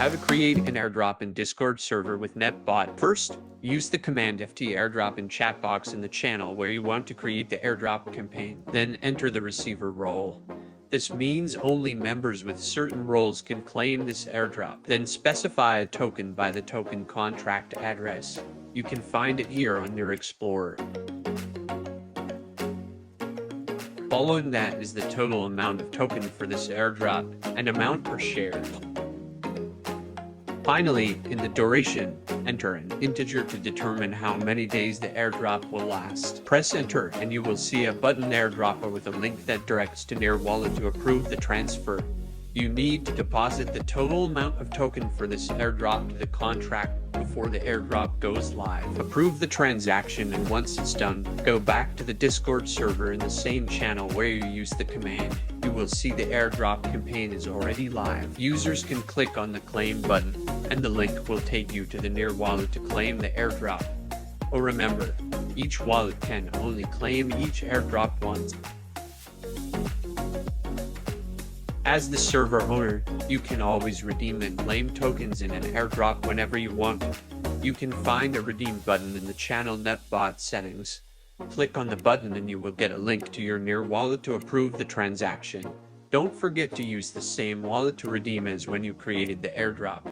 How to create an airdrop in Discord server with Nepbot. First, use the command ft airdrop in chat box in the channel where you want to create the airdrop campaign. Then enter the receiver role. This means only members with certain roles can claim this airdrop. Then specify a token by the token contract address. You can find it here on your Explorer. Following that is the total amount of token for this airdrop and amount per share. Finally, in the duration, enter an integer to determine how many days the airdrop will last. Press enter and you will see a button airdropper with a link that directs to NearWallet to approve the transfer. You need to deposit the total amount of token for this airdrop to the contract before the airdrop goes live. Approve the transaction, and once it's done, go back to the Discord server in the same channel where you use the command. You will see the airdrop campaign is already live. Users can click on the claim button and the link will take you to the NearWallet to claim the airdrop. Oh, remember, each wallet can only claim each airdrop once. As the server owner, you can always redeem and claim tokens in an airdrop whenever you want. You can find a redeem button in the channel Nepbot settings. Click on the button and you will get a link to your NearWallet to approve the transaction. Don't forget to use the same wallet to redeem as when you created the airdrop.